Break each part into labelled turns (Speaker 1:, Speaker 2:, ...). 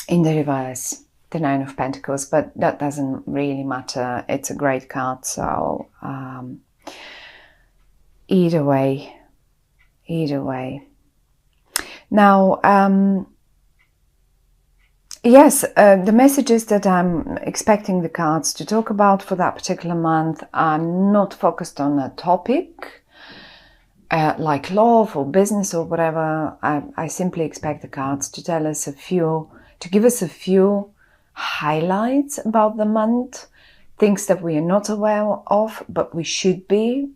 Speaker 1: in the reverse, the Nine of Pentacles, but that doesn't really matter. It's a great card, so either way. Now, yes, the messages that I'm expecting the cards to talk about for that particular month are not focused on a topic like love or business or whatever. I simply expect the cards to tell us to give us a few highlights about the month, things that we are not aware of, but we should be,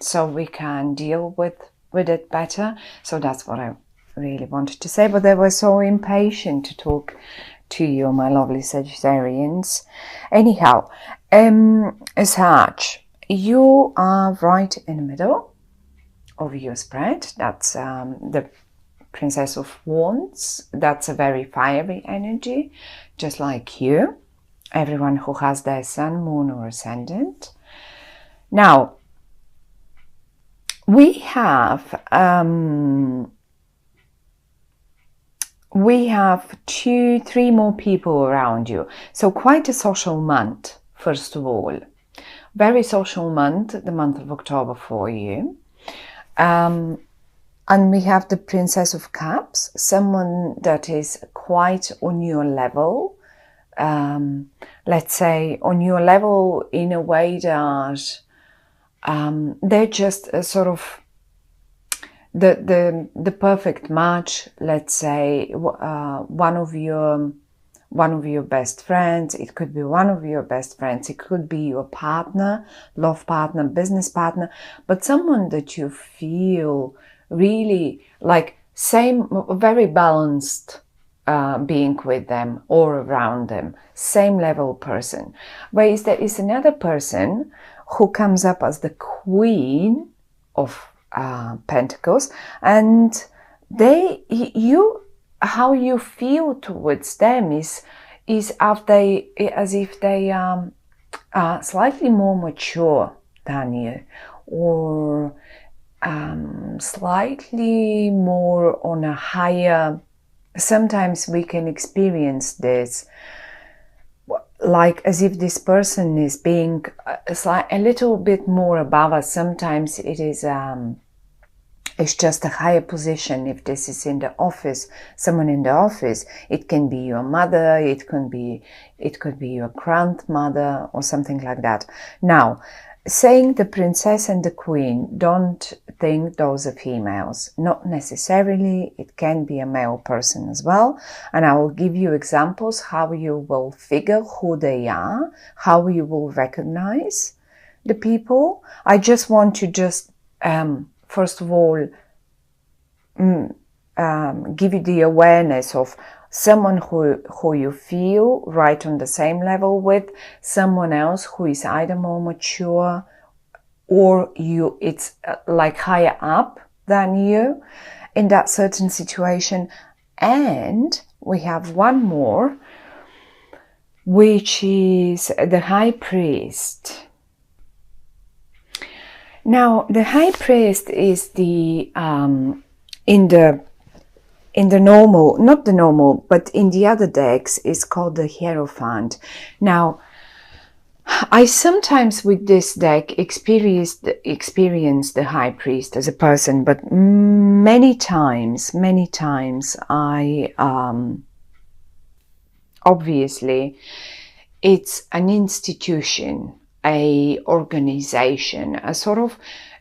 Speaker 1: so we can deal with it better. So that's what I really wanted to say, but they were so impatient to talk to you, my lovely Sagittarians. Anyhow, Sag, you are right in the middle of your spread. That's the Princess of Wands. That's a very fiery energy, just like you, everyone who has their sun, moon or ascendant. Now, we have 2-3 more people around you. So quite a social month, first of all. Very social month, the month of October for you. And we have the Princess of Cups, someone that is quite on your level. Let's say on your level in a way that they're just a sort of the perfect match. Let's say one of your best friends. It could be one of your best friends. It could be your partner, love partner, business partner, but someone that you feel really like very balanced being with them or around them, same level person. Whereas there is another person who comes up as the Queen of Pentacles, and how you feel towards them is as if they are slightly more mature than you, or slightly more on a higher. Sometimes we can experience this like as if this person is being a little bit more above us. Sometimes it is it's just a higher position. If this is in the office, someone in the office, it can be your mother, it could be your grandmother or something like that. Now, saying the princess and the queen, don't think those are females. Not necessarily. It can be a male person as well. And I will give you examples how you will figure who they are, how you will recognize the people. I just want to first of all, give you the awareness of someone who you feel right on the same level with, someone else who is either more mature or it's like higher up than you in that certain situation. And we have one more, which is the High Priest. Now, the High Priest is in the normal, not the normal, but in the other decks is called the Hierophant. Now, I sometimes with this deck experience the High Priest as a person, but many times I obviously it's an institution, a organization, a sort of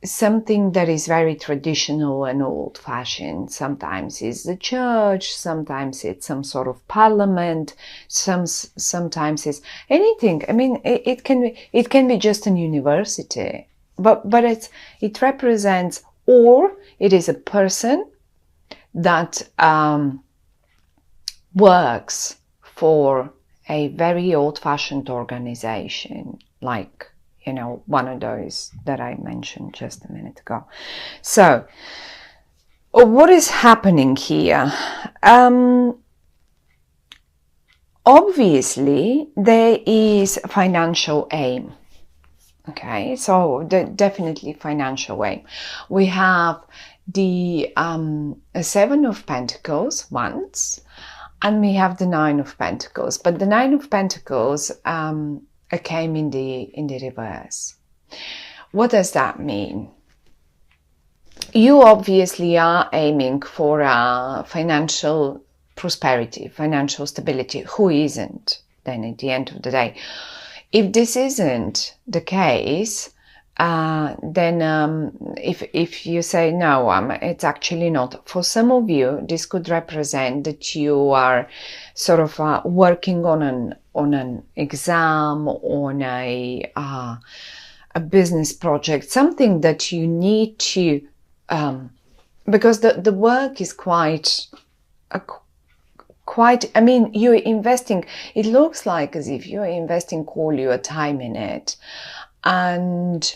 Speaker 1: something that is very traditional and old-fashioned. Sometimes it's the church, sometimes it's some sort of parliament, sometimes it's anything. I mean, it can be just a university, but it represents, or it is a person that works for a very old-fashioned organization, like, you know, one of those that I mentioned just a minute ago. So, what is happening here? Obviously, there is financial aim. Okay, so definitely financial aim. We have the Seven of Pentacles once, And we have the Nine of Pentacles, but the Nine of Pentacles came in the reverse. What does that mean? You obviously are aiming for financial prosperity, financial stability. Who isn't? Then at the end of the day, if this isn't the case, then if you say no, it's actually not. For some of you, this could represent that you are sort of working on an exam, on a business project, something that you need to, because the work is quite. I mean, you're investing, it looks like as if you're investing all your time in it. And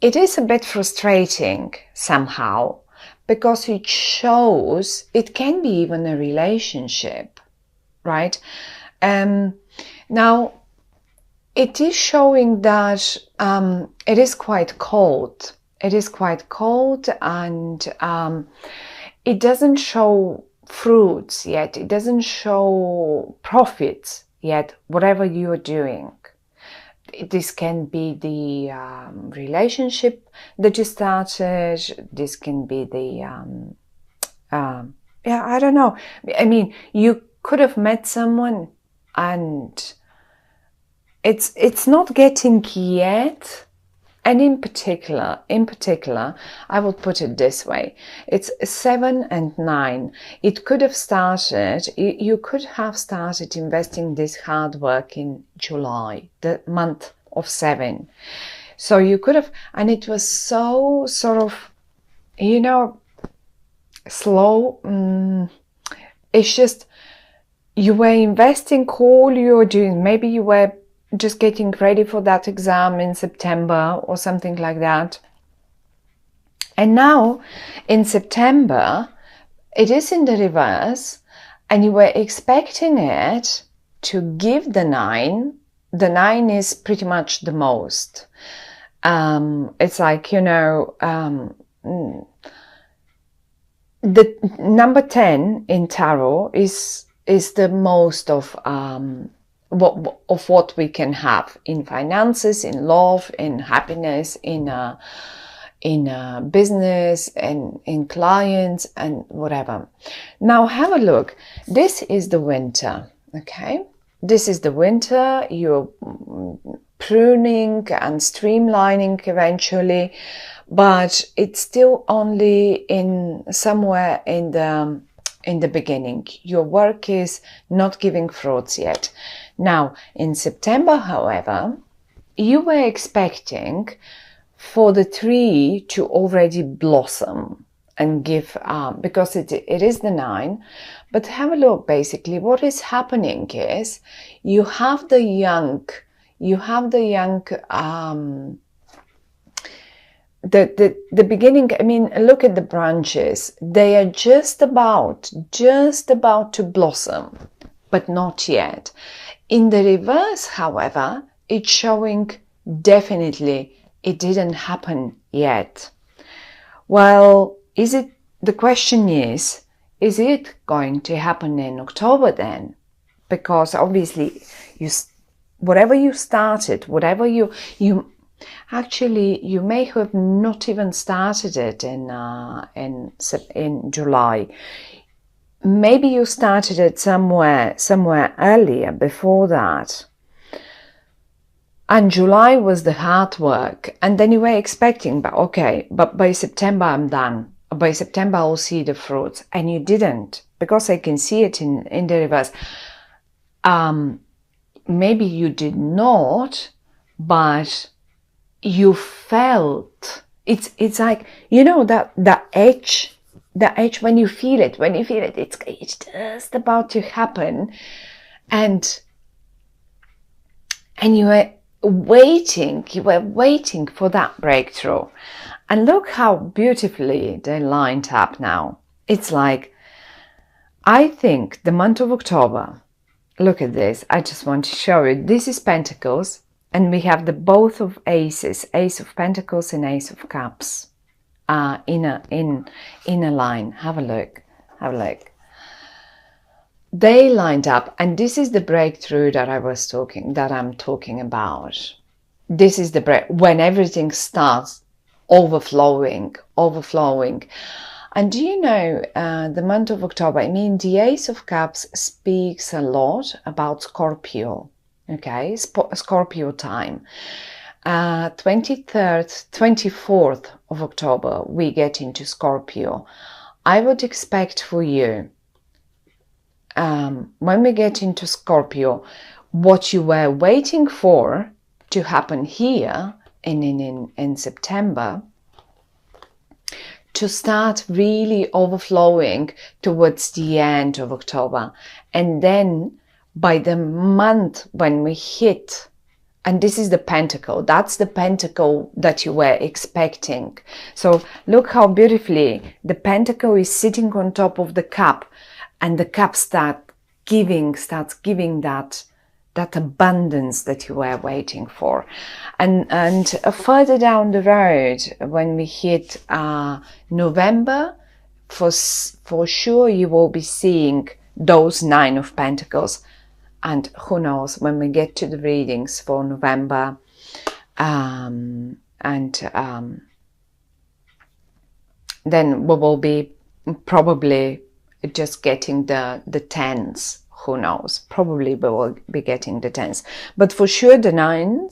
Speaker 1: it is a bit frustrating somehow, because it shows, it can be even a relationship, right? Now, it is showing that it is quite cold. It is quite cold, and it doesn't show fruits yet. It doesn't show profits yet, whatever you're doing. This can be the relationship that you started. This can be the, yeah, I don't know. I mean, you could have met someone and it's not getting yet. And in particular, I would put it this way. It's 7 and 9. It could have started, you could have started investing this hard work in July, the month of 7. So you could have, and it was so sort of, you know, slow. It's just, you were investing all you're doing. Maybe you were just getting ready for that exam in September or something like that. And now in September, it is in the reverse, and you were expecting it to give the 9. The 9 is pretty much the most. It's like, you know, the number 10 in tarot is the most of what we can have in finances, in love, in happiness, in business, and in clients, and whatever. Now have a look. This is the winter, okay? This is the winter. You're pruning and streamlining eventually, but it's still only in somewhere in the beginning. Your work is not giving fruits yet. Now, in September, however, you were expecting for the tree to already blossom and give, because it is the 9. But have a look, basically, what is happening is you have the young, the beginning. I mean, look at the branches. They are just about to blossom, but not yet. In the reverse, however, it's showing definitely it didn't happen yet. Well, the question is it going to happen in October then? Because obviously whatever you started, whatever you actually, you may have not even started it in July. Maybe you started it somewhere earlier before that. And July was the hard work. And then you were expecting, but by September I'm done. By September I'll see the fruits. And you didn't, because I can see it in the reverse. Maybe you did not, but you felt, it's like, you know, that edge, when you feel it, it's just about to happen, and you were waiting for that breakthrough. And look how beautifully they lined up now. It's like, I think the month of October, look at this, I just want to show you, this is Pentacles, and we have the both of aces, Ace of Pentacles and Ace of Cups. In a line. Have a look. they lined up, and this is the breakthrough that I'm talking about. This is the when everything starts overflowing. And do you know, the month of October, I mean, the Ace of Cups speaks a lot about Scorpio, okay, Scorpio time. 23rd, 24th of October, we get into Scorpio. I would expect for you, when we get into Scorpio, what you were waiting for to happen here in September, to start really overflowing towards the end of October. And then by the month when we hit, and this is the pentacle, that's the pentacle that you were expecting. So look how beautifully the pentacle is sitting on top of the cup, and the cup starts giving that abundance that you were waiting for. And further down the road, when we hit November, for sure you will be seeing those 9 of Pentacles. And who knows, when we get to the readings for November, then we will be probably just getting the 10s. Who knows? Probably we will be getting the 10s. But for sure the 9,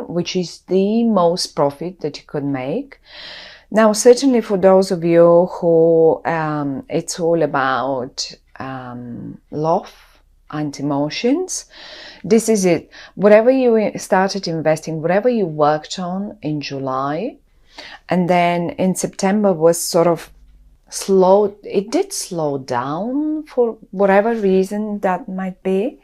Speaker 1: which is the most profit that you could make. Now, certainly for those of you who it's all about love and emotions, this is it. Whatever you started investing, whatever you worked on in July, and then in September was sort of it did slow down for whatever reason that might be.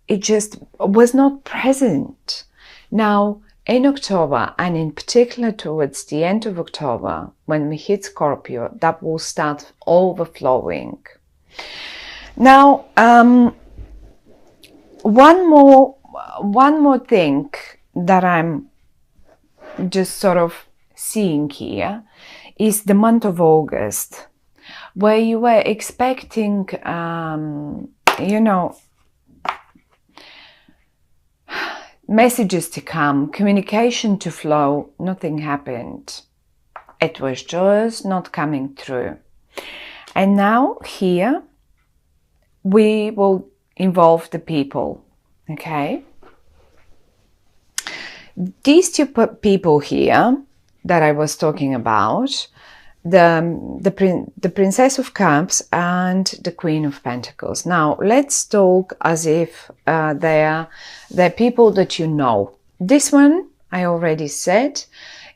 Speaker 1: It just was not present. Now, in October, and in particular towards the end of October, when we hit Scorpio, that will start overflowing. Now, one more thing that I'm just sort of seeing here is the month of August, where you were expecting, messages to come, communication to flow. Nothing happened. It was just not coming through. And now here, we will involve the people, okay? These two people here that I was talking about, the Princess of Cups and the Queen of Pentacles. Now, let's talk as if they're people that you know. This one, I already said,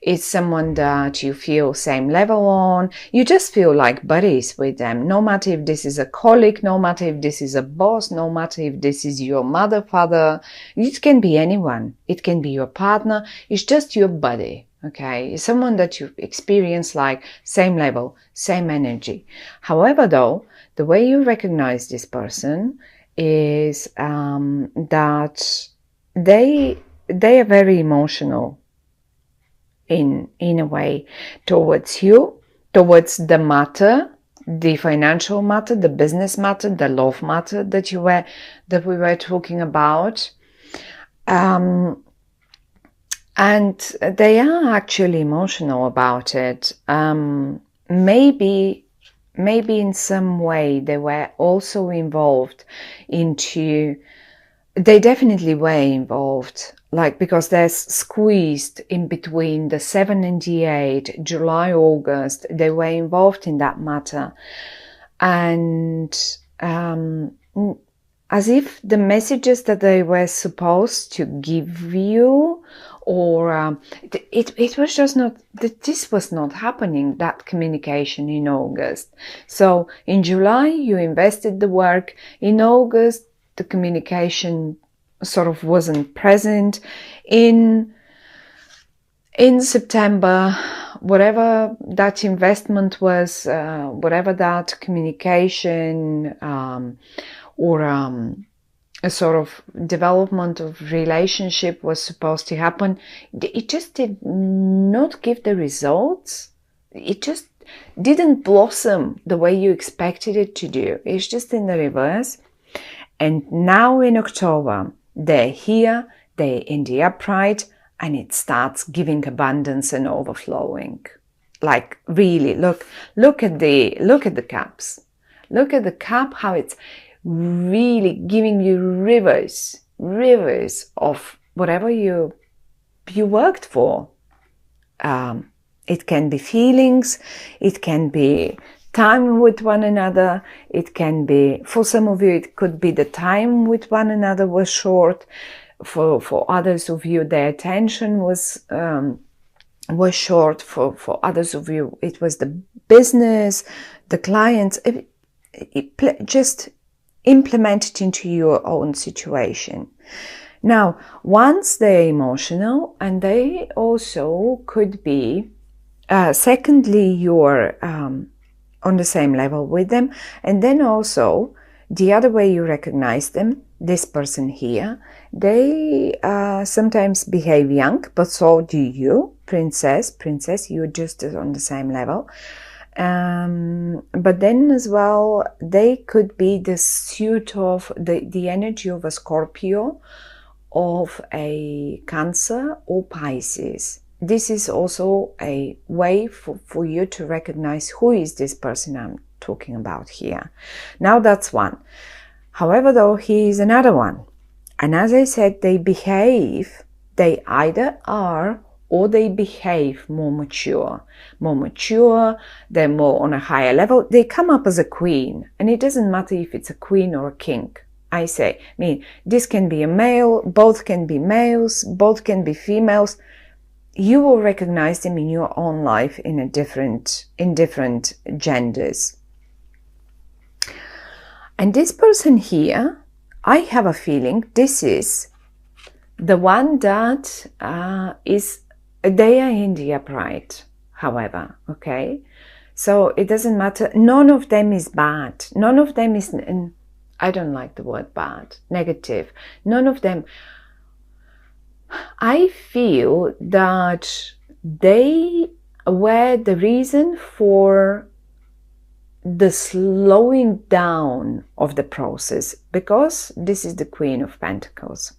Speaker 1: is someone that you feel same level on. You just feel like buddies with them. No matter if this is a colleague, no matter if this is a boss, no matter if this is your mother, father. It can be anyone. It can be your partner. It's just your buddy. Okay, it's someone that you experience like same level, same energy. However, though, the way you recognize this person is that they are very emotional in a way towards you, towards the matter, the financial matter, the business matter, the love matter that we were talking about. And they are actually emotional about it. Maybe in some way they were also involved they definitely were involved, like, because they're squeezed in between the 7 and the 8, July, August, they were involved in that matter. And as if the messages that they were supposed to give you, or it was just not, this was not happening, that communication in August. So in July you invested the work, in August the communication sort of wasn't present. In September, whatever that investment was, whatever that communication or a sort of development of relationship was supposed to happen, it just did not give the results. It just, didn't blossom the way you expected it to do. It's just in the reverse. And now in October, they're here, they're in the upright, and it starts giving abundance and overflowing. Like really, look at the cups. Look at the cup, how it's really giving you rivers of whatever you worked for. It can be feelings, it can be time with one another, it can be, for some of you, it could be the time with one another was short. For others of you, their attention was short. For others of you, it was the business, the clients. Just implement it into your own situation. Now, once they're emotional, and they also could be, secondly, you're on the same level with them, and then also the other way you recognize them, this person here, they sometimes behave young, but so do you, princess, you're just on the same level. But then as well, they could be the suit of the energy of a Scorpio, of a Cancer or Pisces. This is also a way for you to recognize who is this person I'm talking about here. Now that's one. However, though, he is another one. And as I said, they either are or they behave more mature, they're more on a higher level. They come up as a queen, and it doesn't matter if it's a queen or a king. I mean, this can be a male, both can be males, both can be females. You will recognize them in your own life in different genders. And this person here, I have a feeling this is the one that they are in the upright, however, okay? So it doesn't matter. None of them is bad. None of them is, I don't like the word bad, negative. None of them. I feel that they were the reason for the slowing down of the process, because this is the Queen of Pentacles.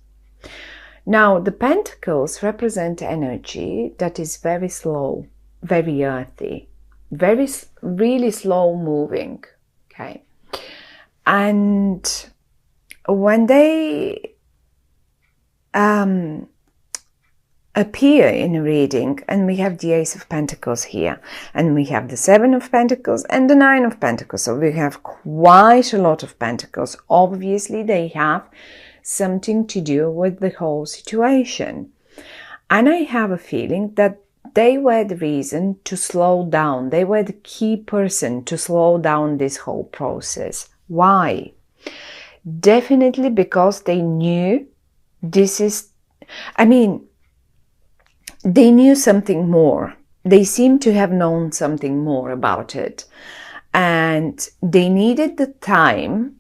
Speaker 1: Now, the Pentacles represent energy that is very slow, very earthy, really slow moving, okay? And when they appear in a reading, and we have the Ace of Pentacles here, and we have the Seven of Pentacles and the Nine of Pentacles, so we have quite a lot of Pentacles. Obviously, they have something to do with the whole situation. And I have a feeling that they were the reason to slow down. They were the key person to slow down this whole process. Why? Definitely because they knew they knew something more. They seem to have known something more about it. And they needed the time.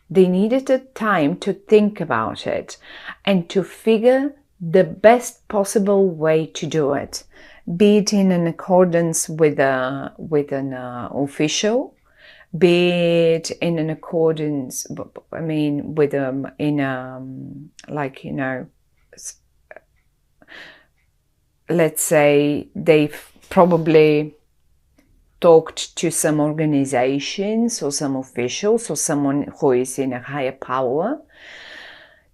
Speaker 1: They needed the time to think about it and to figure the best possible way to do it, be it in an accordance with an official, be it in an accordance, let's say they've probably talked to some organizations or some officials or someone who is in a higher power.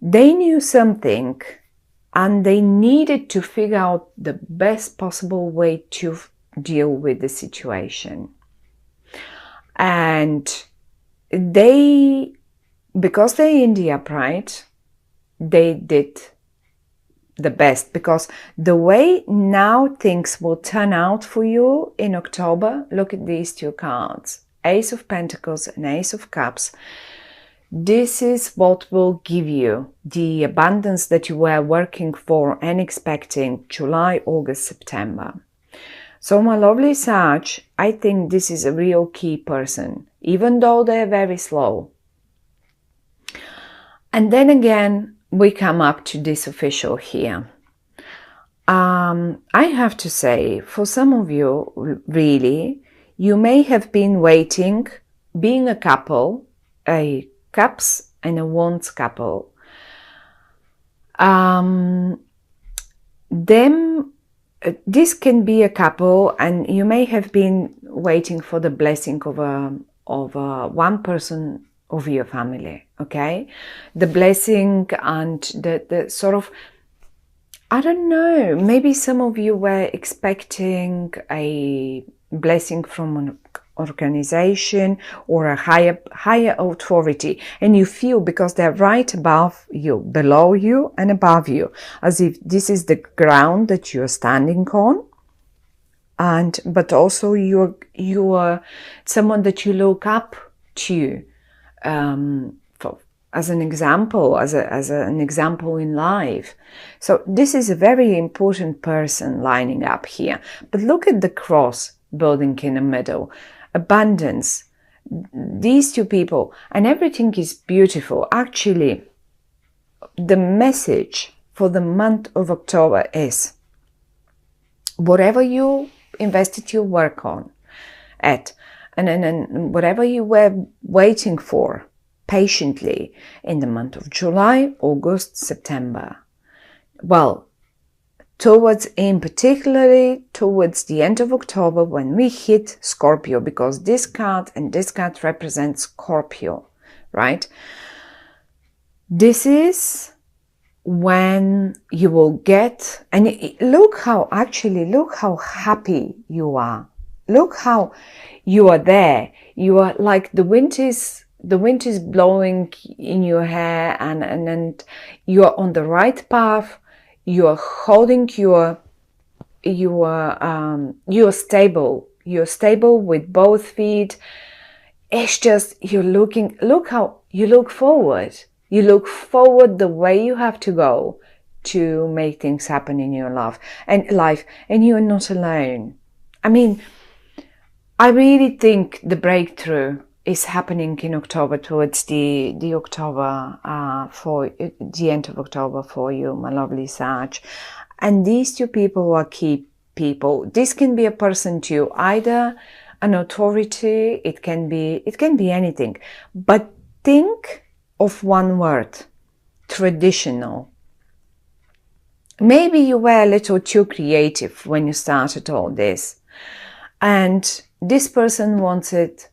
Speaker 1: They knew something and they needed to figure out the best possible way to deal with the situation. And because they're in the upright, they did the best, because the way now things will turn out for you in October, look at these two cards, Ace of Pentacles and Ace of Cups. This is what will give you the abundance that you were working for and expecting July, August, September. So my lovely Sag, I think this is a real key person, even though they're very slow. And then again, we come up to this official here. I have to say, for some of you, really, You may have been waiting, being a couple, a cups and a wands couple. This can be a couple, and you may have been waiting for the blessing of one person of your family, okay? The blessing and the sort of, I don't know, maybe some of you were expecting a blessing from an organization or a higher authority, and you feel, because they're right above you, below you and above you, as if this is the ground that you're standing on, but also you're someone that you look up to, as an example, as an example in life. So this is a very important person lining up here. But look at the cross building in the middle. Abundance. These two people, and everything is beautiful. Actually, the message for the month of October is, whatever you invested your work on and whatever you were waiting for patiently in the month of July, August, September, well, particularly towards the end of October, when we hit Scorpio, because this card and this card represents Scorpio, right? This is when you will get, and look how happy you are. Look how you are there. You are like the wind is blowing in your hair, and you are on the right path. You are holding you're stable. You're stable with both feet. It's just, look how you look forward. You look forward the way you have to go to make things happen in your life, and you're not alone. I mean, I really think the breakthrough is happening in October, towards the October, for the end of October for you, my lovely Sag. And these two people are key people. This can be a person too, either an authority, it can be anything. But think of one word: traditional. Maybe you were a little too creative when you started all this, and this person wanted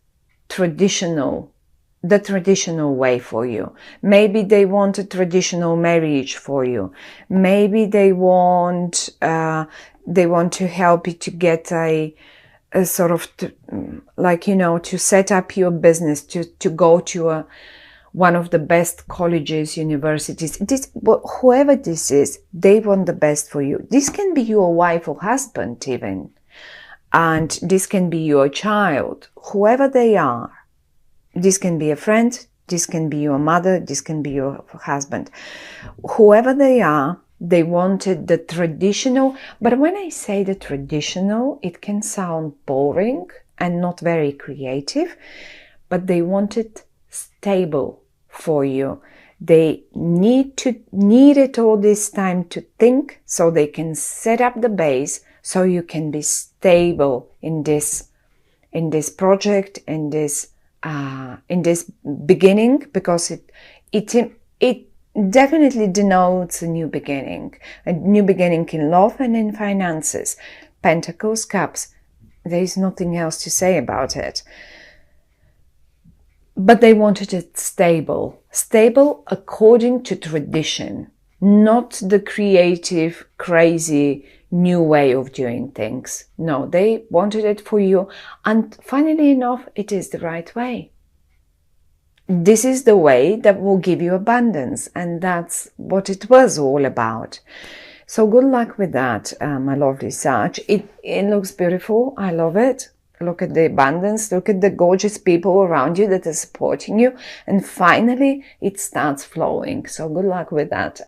Speaker 1: the traditional way for you. Maybe they want a traditional marriage for you. Maybe they want to help you to get a sort of, to set up your business, to go to one of the best colleges, universities. Whoever this is, they want the best for you. This can be your wife or husband even. And this can be your child, whoever they are. This can be a friend, this can be your mother, this can be your husband. Whoever they are, they wanted the traditional. But when I say the traditional, it can sound boring and not very creative, but they wanted stable for you. They needed all this time to think, so they can set up the base, so you can be stable in this project, in this beginning, because it definitely denotes a new beginning in love and in finances. Pentacles, cups. There is nothing else to say about it. But they wanted it stable according to tradition, not the creative, crazy, new way of doing things. No, they wanted it for you. And funnily enough, it is the right way. This is the way that will give you abundance. And that's what it was all about. So good luck with that, my lovely Sag. It looks beautiful. I love it. Look at the abundance. Look at the gorgeous people around you that are supporting you. And finally, it starts flowing. So good luck with that.